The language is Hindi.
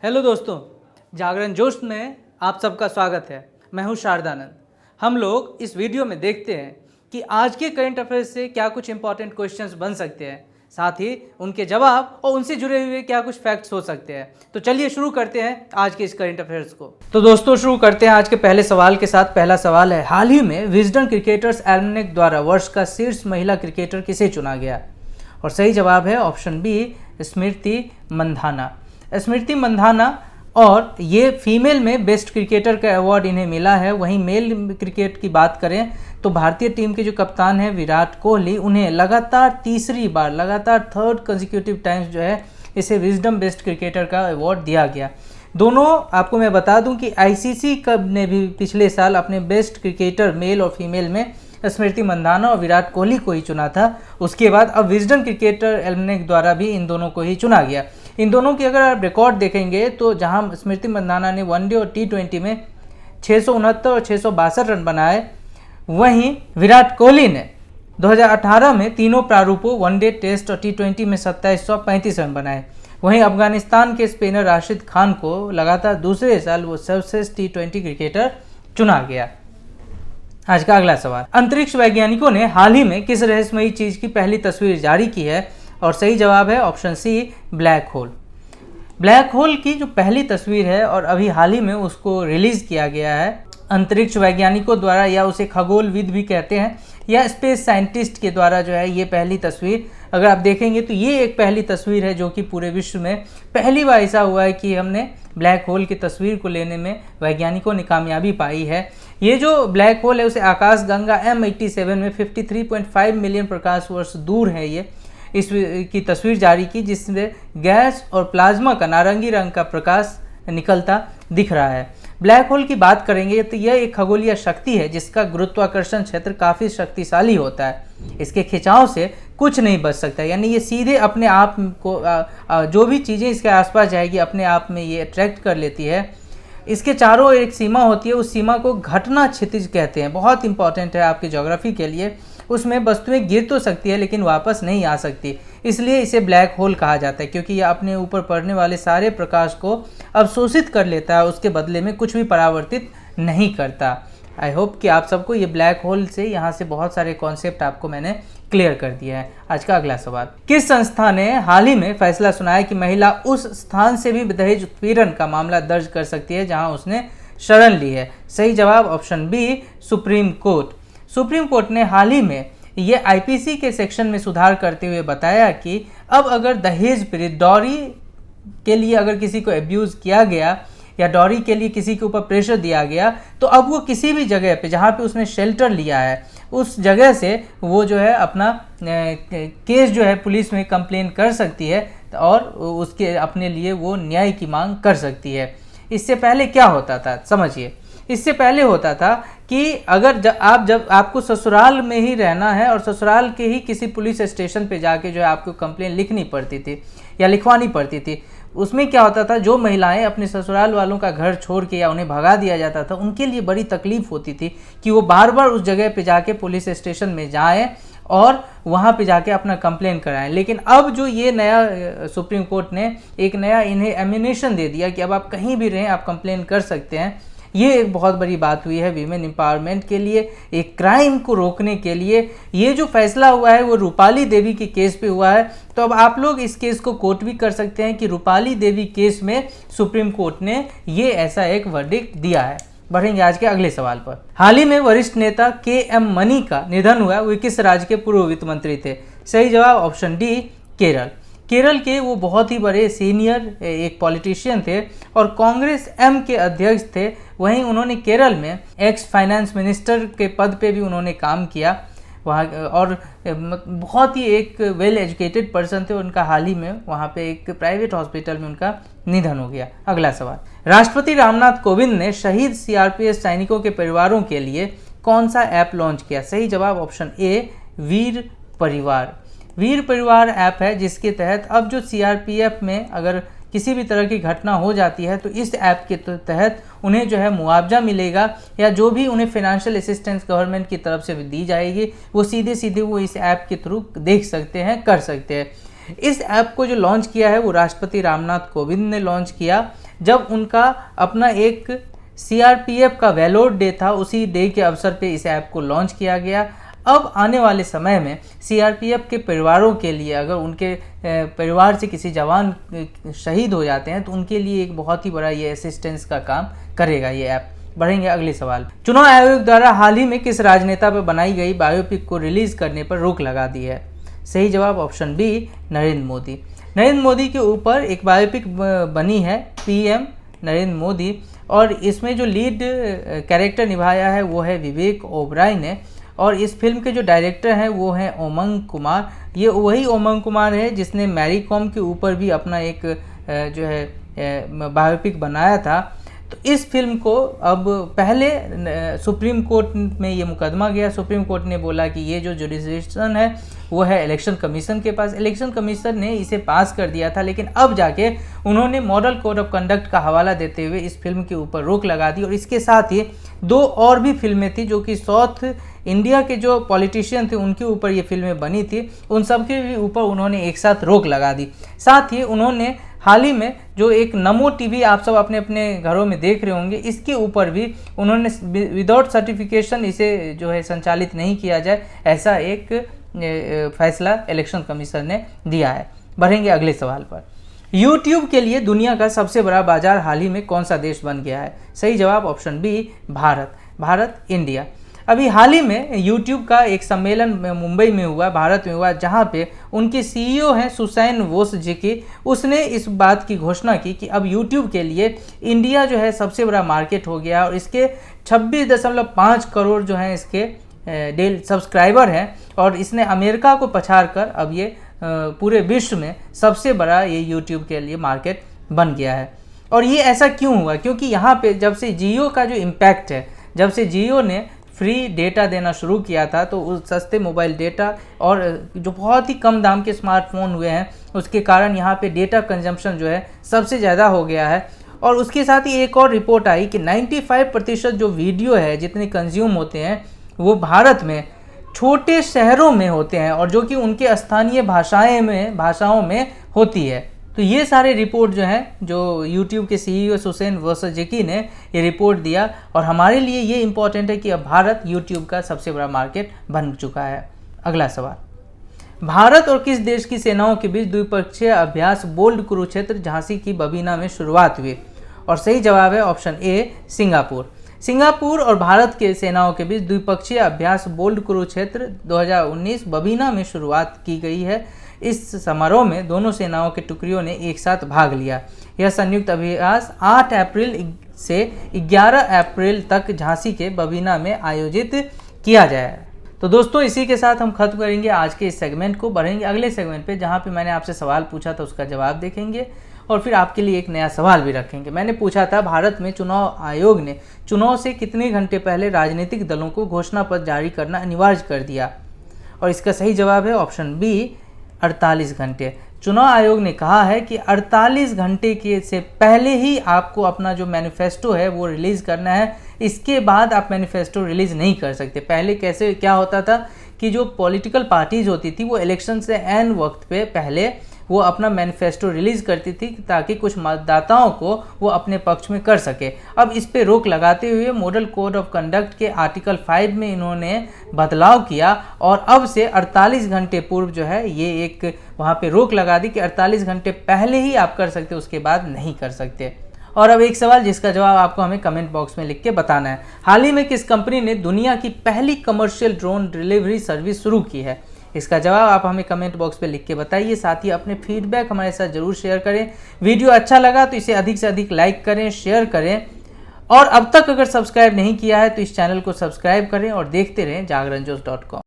हेलो दोस्तों, जागरण जोश में आप सबका स्वागत है। मैं हूं शारदानंद। हम लोग इस वीडियो में देखते हैं कि आज के करंट अफेयर्स से क्या कुछ इंपॉर्टेंट क्वेश्चंस बन सकते हैं, साथ ही उनके जवाब और उनसे जुड़े हुए क्या कुछ फैक्ट्स हो सकते हैं। तो चलिए शुरू करते हैं आज के इस करंट अफेयर्स को। तो दोस्तों शुरू करते हैं आज के पहले सवाल के साथ। पहला सवाल है, हाल ही में विजडन क्रिकेटर्स एल्मनेक द्वारा वर्ष का शीर्ष महिला क्रिकेटर किसे चुना गया? और सही जवाब है ऑप्शन बी, स्मृति मंधाना। स्मृति मंधाना, और ये फीमेल में बेस्ट क्रिकेटर का अवार्ड इन्हें मिला है। वहीं मेल क्रिकेट की बात करें तो भारतीय टीम के जो कप्तान हैं विराट कोहली, उन्हें लगातार थर्ड कंसेक्यूटिव टाइम्स जो है इसे विजडम बेस्ट क्रिकेटर का अवार्ड दिया गया। दोनों, आपको मैं बता दूं कि आईसीसी कप ने भी पिछले साल अपने बेस्ट क्रिकेटर मेल और फीमेल में स्मृति मंधाना और विराट कोहली को ही चुना था। उसके बाद अब विजडन क्रिकेटर एल्मनेक द्वारा भी इन दोनों को ही चुना गया। इन दोनों की अगर आप रिकॉर्ड देखेंगे तो जहां स्मृति मंधाना ने वनडे और टी20 में 669 और 662 रन बनाए, वहीं विराट कोहली ने 2018 में तीनों प्रारूपों वनडे, टेस्ट और टी20 में 2735 रन बनाए। वहीं अफगानिस्तान के स्पिनर राशिद खान को लगातार दूसरे साल वो सर्वश्रेष्ठ टी20 क्रिकेटर चुना गया। आज का अगला सवाल, अंतरिक्ष वैज्ञानिकों ने हाल ही में किस रहस्यमयी चीज की पहली तस्वीर जारी की है? और सही जवाब है option C, black hole. Black hole की जो पहली तस्वीर है और अभी हाल ही में उसको रिलीज किया गया है अंतरिक्ष वैज्ञानिकों द्वारा, या उसे खगोलविद भी कहते हैं, या स्पेस साइंटिस्ट के द्वारा जो है ये पहली तस्वीर अगर आप देखेंगे तो ये एक पहली तस्वीर है जो कि पूरे विश्व में पहली बार ऐसा हुआ है कि हमने ब्लैक होल की तस्वीर को लेने में वैज्ञानिकों ने कामयाबी पाई है। ये जो ब्लैक होल है उसे आकाशगंगा M87 में 53.5 मिलियन प्रकाश वर्ष दूर है ये इस की तस्वीर जारी की, जिसमें गैस और प्लाज्मा का नारंगी रंग का प्रकाश निकलता दिख रहा है। ब्लैक होल की बात करेंगे तो यह एक खगोलीय शक्ति है जिसका गुरुत्वाकर्षण क्षेत्र काफ़ी शक्तिशाली होता है। इसके खिंचाव से कुछ नहीं बच सकता, यानी ये सीधे अपने आप को जो भी चीज़ें इसके आसपास जाएगी अपने आप में ये अट्रैक्ट कर लेती है। इसके चारों एक सीमा होती है, उस सीमा को घटना क्षितिज कहते हैं। बहुत इंपॉर्टेंट है आपकी ज्योग्राफी के लिए। उसमें वस्तुएं गिर तो सकती है लेकिन वापस नहीं आ सकती, इसलिए इसे ब्लैक होल कहा जाता है, क्योंकि यह अपने ऊपर पड़ने वाले सारे प्रकाश को अवशोषित कर लेता है, उसके बदले में कुछ भी परावर्तित नहीं करता। आई होप कि आप सबको ये ब्लैक होल से यहाँ से बहुत सारे कॉन्सेप्ट आपको मैंने क्लियर कर दिया है। आज का अगला सवाल, किस संस्था ने हाल ही में फैसला सुनाया कि महिला उस स्थान से भी दहेज उत्पीड़न का मामला दर्ज कर सकती है जहां उसने शरण ली है? सही जवाब option B, Supreme Court. Supreme Court ने हाल ही में ये आईपीसी के सेक्शन में सुधार करते हुए बताया कि अब अगर दहेज पीड़ित, डॉरी के लिए अगर किसी को एब्यूज़ किया गया या डॉरी के लिए किसी के ऊपर प्रेशर दिया गया, तो अब वो किसी भी जगह पे जहाँ पे उसने शेल्टर लिया है उस जगह से वो जो है अपना केस जो है पुलिस में कंप्लेन कर सकती है और उसके अपने लिए वो न्याय की मांग कर सकती है। इससे पहले क्या होता था समझिए, इससे पहले होता था कि अगर जब आपको ससुराल में ही रहना है और ससुराल के ही किसी पुलिस स्टेशन पे जाके जो है आपको कंप्लेन लिखनी पड़ती थी या लिखवानी पड़ती थी। उसमें क्या होता था, जो महिलाएं अपने ससुराल वालों का घर छोड़ के या उन्हें भगा दिया जाता था, उनके लिए बड़ी तकलीफ होती थी कि वो बार बार उस जगह पे जाके पुलिस स्टेशन में जाएं और वहाँ पे जाके अपना कंप्लेन कराएं। लेकिन अब जो ये नया सुप्रीम कोर्ट ने एक नया इन्हें एम्यूनेशन दे दिया कि अब आप कहीं भी रहें आप कंप्लेन कर सकते हैं। ये एक बहुत बड़ी बात हुई है वीमेन एम्पावरमेंट के लिए, एक क्राइम को रोकने के लिए। ये जो फैसला हुआ है वो रूपाली देवी के केस पे हुआ है, तो अब आप लोग इस केस को कोट भी कर सकते हैं कि रूपाली देवी केस में सुप्रीम कोर्ट ने ये ऐसा एक वर्डिक्ट दिया है। बढ़ेंगे आज के अगले सवाल पर। हाल ही में वरिष्ठ नेता KM मनी का निधन हुआ। वे किस राज्य के पूर्व वित्त मंत्री थे? सही जवाब ऑप्शन डी, केरल। केरल के वो बहुत ही बड़े सीनियर एक पॉलिटिशियन थे और कांग्रेस M के अध्यक्ष थे। वहीं उन्होंने केरल में एक्स फाइनेंस मिनिस्टर के पद पे भी उन्होंने काम किया वहाँ, और बहुत ही एक वेल एजुकेटेड पर्सन थे। उनका हाल ही में वहाँ पे एक प्राइवेट हॉस्पिटल में उनका निधन हो गया। अगला सवाल, राष्ट्रपति रामनाथ कोविंद ने शहीद CRPF सैनिकों के परिवारों के लिए कौन सा ऐप लॉन्च किया? सही जवाब ऑप्शन ए, वीर परिवार। वीर परिवार ऐप है जिसके तहत अब जो CRPF में अगर किसी भी तरह की घटना हो जाती है तो इस ऐप के तहत उन्हें जो है मुआवजा मिलेगा या जो भी उन्हें फाइनेंशियल असिस्टेंस गवर्नमेंट की तरफ से दी जाएगी वो सीधे सीधे वो इस ऐप के थ्रू देख सकते हैं, कर सकते हैं। इस ऐप को जो लॉन्च किया है वो राष्ट्रपति रामनाथ कोविंद ने लॉन्च किया, जब उनका अपना एक CRPF का वेलोर डे था, उसी डे के अवसर पे इस ऐप को लॉन्च किया गया। अब आने वाले समय में CRPF के परिवारों के लिए, अगर उनके परिवार से किसी जवान शहीद हो जाते हैं तो उनके लिए एक बहुत ही बड़ा ये असिस्टेंस का काम करेगा ये ऐप। बढ़ेंगे अगले सवाल। चुनाव आयोग द्वारा हाल ही में किस राजनेता पर बनाई गई बायोपिक को रिलीज करने पर रोक लगा दी है? सही जवाब ऑप्शन बी, नरेंद्र मोदी। नरेंद्र मोदी के ऊपर एक बायोपिक बनी है, PM नरेंद्र मोदी, और इसमें जो लीड कैरेक्टर निभाया है वो है विवेक ओबराय ने, और इस फिल्म के जो डायरेक्टर हैं वो हैं उमंग कुमार। ये वही उमंग कुमार है जिसने मैरी कॉम के ऊपर भी अपना एक जो है बायोपिक बनाया था। तो इस फिल्म को अब पहले सुप्रीम कोर्ट में ये मुकदमा गया। सुप्रीम कोर्ट ने बोला कि ये जो जुडिशन है वो है इलेक्शन कमीशन के पास। इलेक्शन कमीशन ने इसे पास कर दिया था, लेकिन अब जाके उन्होंने मॉडल कोड ऑफ कंडक्ट का हवाला देते हुए इस फिल्म के ऊपर रोक लगा दी। और इसके साथ ही 2 और भी फिल्में थी जो कि साउथ इंडिया के जो पॉलिटिशियन थे उनके ऊपर ये फिल्में बनी थी, उन सब के भी ऊपर उन्होंने एक साथ रोक लगा दी। साथ ही उन्होंने हाल ही में जो एक नमो TV आप सब अपने अपने घरों में देख रहे होंगे, इसके ऊपर भी उन्होंने विदाउट सर्टिफिकेशन इसे जो है संचालित नहीं किया जाए, ऐसा एक फैसला इलेक्शन कमीशन ने दिया है। बढ़ेंगे अगले सवाल पर। YouTube के लिए दुनिया का सबसे बड़ा बाजार हाल ही में कौन सा देश बन गया है? सही जवाब ऑप्शन बी, भारत, इंडिया। अभी हाल ही में YouTube का एक सम्मेलन मुंबई में हुआ, भारत में हुआ, जहां पे उनके CEO हैं सुसैन वोसजिकी। उसने इस बात की घोषणा की कि अब YouTube के लिए इंडिया जो है सबसे बड़ा मार्केट हो गया, और इसके 26.5 करोड़ जो हैं इसके डेल सब्सक्राइबर हैं, और इसने अमेरिका को पछाड़ कर अब ये पूरे विश्व में सबसे बड़ा ये YouTube के लिए मार्केट बन गया है। और ये ऐसा क्यों हुआ? क्योंकि यहाँ पे जब से जियो का जो इम्पैक्ट है, जब से जियो ने फ्री डेटा देना शुरू किया था, तो उस सस्ते मोबाइल डेटा और जो बहुत ही कम दाम के स्मार्टफोन हुए हैं, उसके कारण यहाँ पे डेटा कंजम्पशन जो है सबसे ज़्यादा हो गया है। और उसके साथ ही एक और रिपोर्ट आई कि 95% जो वीडियो है जितने कंज्यूम होते हैं वो भारत में छोटे शहरों में होते हैं, और जो कि उनके स्थानीय भाषाओं में होती है। तो ये सारे रिपोर्ट जो हैं, जो YouTube के CEO सुसैन वोसजिकी ने ये रिपोर्ट दिया, और हमारे लिए ये इम्पोर्टेंट है कि अब भारत YouTube का सबसे बड़ा मार्केट बन चुका है। अगला सवाल। भारत और किस देश की सेनाओं के बीच द्विपक्षीय अभ्यास बोल्ड कुरुक्षेत्र झांसी की बबीना में शुरुआत हुई? और सही जवाब है ऑप्शन ए, सिंगापुर और भारत के सेनाओं के बीच द्विपक्षीय अभ्यास बोल्ड कुरुक्षेत्र 2019 बबीना में शुरुआत की गई है। इस समारोह में दोनों सेनाओं के टुकड़ियों ने एक साथ भाग लिया। यह संयुक्त अभ्यास 8 अप्रैल से 11 अप्रैल तक झांसी के बबीना में आयोजित किया जाएगा। तो दोस्तों, इसी के साथ हम खत्म करेंगे आज के इस सेगमेंट को। बढ़ेंगे अगले सेगमेंट पे, जहां पे मैंने आपसे सवाल पूछा था उसका जवाब देखेंगे, और फिर आपके लिए एक नया सवाल भी रखेंगे। मैंने पूछा था, भारत में चुनाव आयोग ने चुनाव से कितने घंटे पहले राजनीतिक दलों को घोषणा पत्र जारी करना अनिवार्य कर दिया? और इसका सही जवाब है ऑप्शन बी, 48 घंटे। चुनाव आयोग ने कहा है कि 48 घंटे के से पहले ही आपको अपना जो मैनिफेस्टो है वो रिलीज करना है। इसके बाद आप मैनिफेस्टो रिलीज नहीं कर सकते। पहले क्या होता था कि जो पॉलिटिकल पार्टीज होती थी वो इलेक्शन से एन वक्त पे पहले वो अपना मैनिफेस्टो रिलीज करती थी, ताकि कुछ मतदाताओं को वो अपने पक्ष में कर सके। अब इस पे रोक लगाते हुए मॉडल कोड ऑफ कंडक्ट के आर्टिकल 5 में इन्होंने बदलाव किया, और अब से 48 घंटे पूर्व जो है ये एक वहाँ पे रोक लगा दी कि 48 घंटे पहले ही आप कर सकते, उसके बाद नहीं कर सकते। और अब एक सवाल जिसका जवाब आपको हमें कमेंट बॉक्स में लिख के बताना है। हाल ही में किस कंपनी ने दुनिया की पहली कमर्शियल ड्रोन डिलीवरी सर्विस शुरू की है? इसका जवाब आप हमें कमेंट बॉक्स पे लिख के बताइए। साथ ही अपने फीडबैक हमारे साथ जरूर शेयर करें। वीडियो अच्छा लगा तो इसे अधिक से अधिक लाइक करें, शेयर करें, और अब तक अगर सब्सक्राइब नहीं किया है तो इस चैनल को सब्सक्राइब करें और देखते रहें जागरणजोश.com।